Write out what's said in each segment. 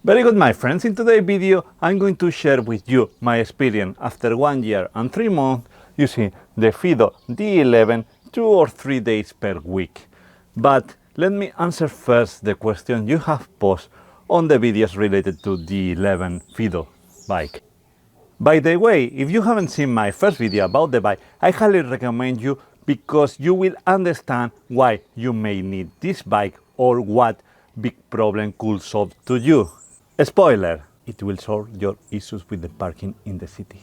Very good, my friends. In today's video, I'm going to share with you my experience after 1 year and 3 months using the Fiido D11 2 or 3 days per week. But let me answer first the question you have posed on the videos related to D11 Fiido bike. By the way, if you haven't seen my first video about the bike, I highly recommend you because you will understand why you may need this bike or what big problem could solve to you. Spoiler, it will solve your issues with the parking in the city.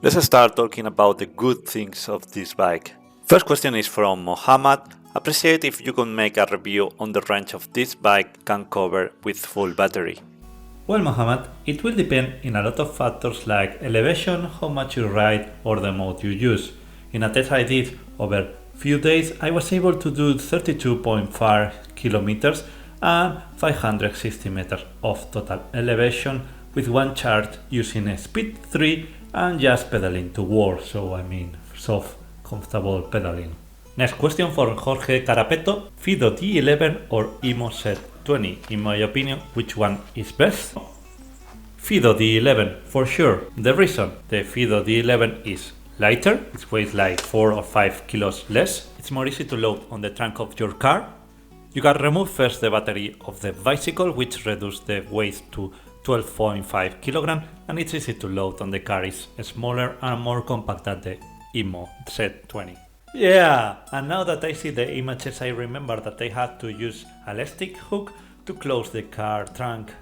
Let's start talking about the good things of this bike. First question is from Mohammed. Appreciate if you could make a review on the range of this bike can cover with full battery. Well, Mohammed, it will depend in a lot of factors like elevation, how much you ride, or the mode you use. In a test I did over few days, I was able to do 32.5 kilometers and 560 meters of total elevation with one charge using a speed 3 and just pedaling to work, so I mean soft, comfortable pedaling. Next question for Jorge Carapeto, Fiido D11 or Himo Z20? In my opinion, which one is best? Fiido D11 for sure. The reason the Fiido D11 is lighter, it weighs like 4 or 5 kilos less, it's more easy to load on the trunk of your car. You can remove first the battery of the bicycle, which reduces the weight to 12.5 kilograms, and it's easy to load on the car. It's smaller and more compact than the Himo Z20. Yeah, and now that I see the images, I remember that I had to use a elastic hook to close the car trunk.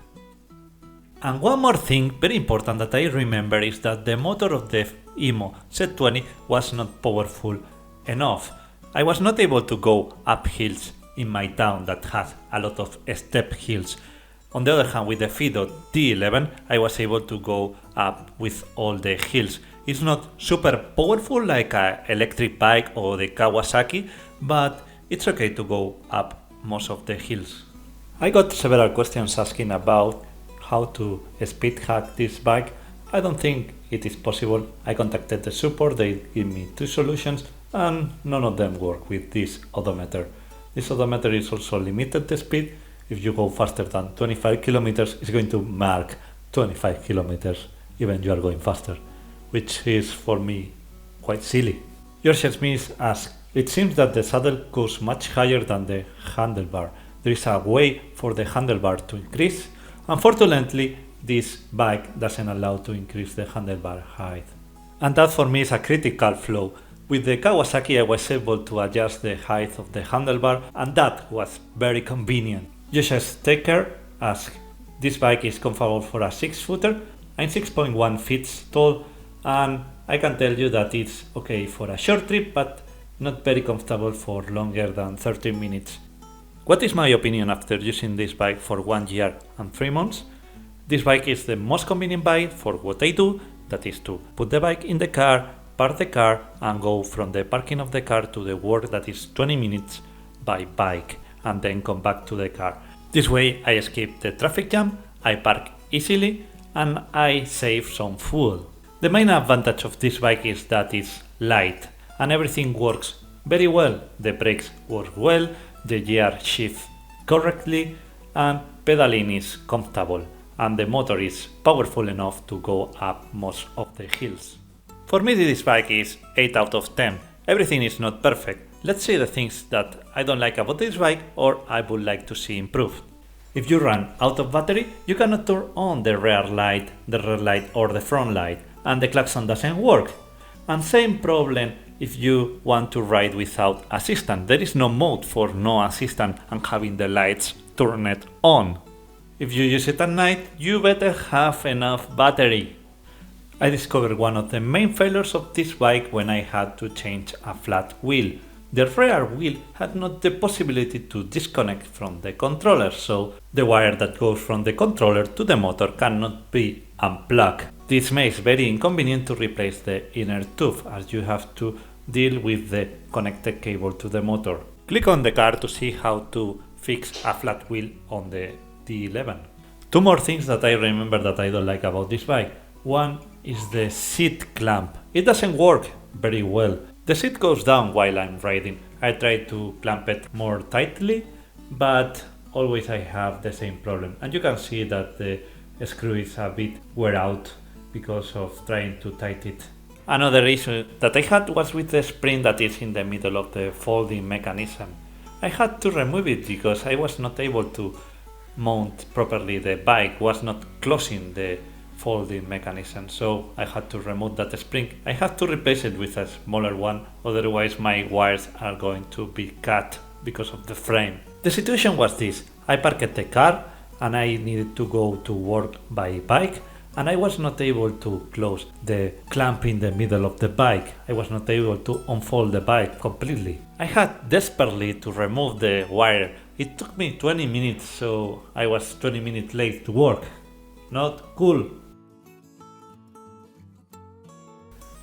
And one more thing very important that I remember is that the motor of the Himo Z20 was not powerful enough. I was not able to go up hills in my town that has a lot of step hills. On the other hand, with the Fiido D11 I was able to go up with all the hills. It's not super powerful like an electric bike or the Kawasaki, but it's okay to go up most of the hills. I got several questions asking about how to speed hack this bike. I don't think it is possible. I contacted the support, they give me 2 solutions and none of them work with this odometer. This odometer is also limited the speed. If you go faster than 25 kilometers, it's going to mark 25 kilometers, even you are going faster, which is for me quite silly. George Smith asks, it seems that the saddle goes much higher than the handlebar. There is a way for the handlebar to increase. Unfortunately, this bike doesn't allow to increase the handlebar height. And that for me is a critical flaw. With the Kawasaki I was able to adjust the height of the handlebar and that was very convenient. Josh's Taker asks, this bike is comfortable for a 6-footer. I'm 6.1 feet tall and I can tell you that it's okay for a short trip but not very comfortable for longer than 30 minutes. What is my opinion after using this bike for 1 year and 3 months? This bike is the most convenient bike for what I do, that is to put the bike in the car, park the car and go from the parking of the car to the work, that is 20 minutes by bike, and then come back to the car. This way I escape the traffic jam, I park easily and I save some fuel. The main advantage of this bike is that it's light and everything works very well. The brakes work well, the gear shifts correctly and pedaling is comfortable and the motor is powerful enough to go up most of the hills. For me this bike is 8 out of 10. Everything is not perfect. Let's see the things that I don't like about this bike or I would like to see improved. If you run out of battery, you cannot turn on the rear light, the red light or the front light and the klaxon doesn't work. And same problem if you want to ride without assistant. There is no mode for no assistant and having the lights turned on. If you use it at night, you better have enough battery. I discovered one of the main failures of this bike when I had to change a flat wheel. The rear wheel had not the possibility to disconnect from the controller, so the wire that goes from the controller to the motor cannot be unplugged. This makes very inconvenient to replace the inner tube, as you have to deal with the connected cable to the motor. Click on the car to see how to fix a flat wheel on the D11. 2 more things that I remember that I don't like about this bike. One is the seat clamp. It doesn't work very well. The seat goes down while I'm riding. I try to clamp it more tightly, but always I have the same problem, and you can see that the screw is a bit wear out because of trying to tighten it. Another issue that I had was with the spring that is in the middle of the folding mechanism. I had to remove it because I was not able to mount properly. The bike was not closing the folding mechanism, so I had to remove that spring. I had to replace it with a smaller one, otherwise my wires are going to be cut because of the frame. The situation was this: I parked the car and I needed to go to work by bike, and I was not able to close the clamp in the middle of the bike. I was not able to unfold the bike completely. I had desperately to remove the wire. It took me 20 minutes, so I was 20 minutes late to work. Not cool.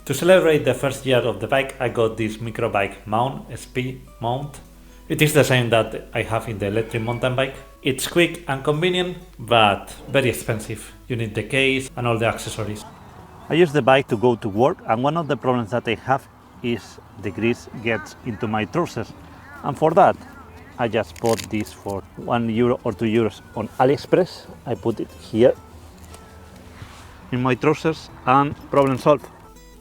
To celebrate the first year of the bike, I got this microbike mount, SP mount. It is the same that I have in the electric mountain bike. It's quick and convenient, but very expensive. You need the case and all the accessories. I use the bike to go to work, and one of the problems that I have is the grease gets into my trousers. And for that, I just bought this for €1 or €2 on AliExpress. I put it here in my trousers and problem solved.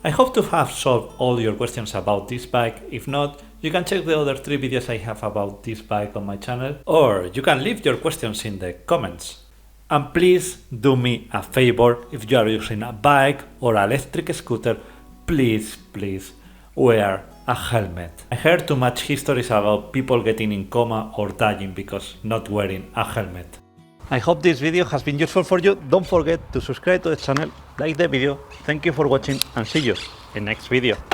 I hope to have solved all your questions about this bike. If not, you can check the other 3 videos I have about this bike on my channel, or you can leave your questions in the comments. And please do me a favor: if you are using a bike or an electric scooter, please wear a helmet. I heard too much histories about people getting in coma or dying because not wearing a helmet. I hope this video has been useful for you. Don't forget to subscribe to the channel, like the video. Thank you for watching, and see you in next video.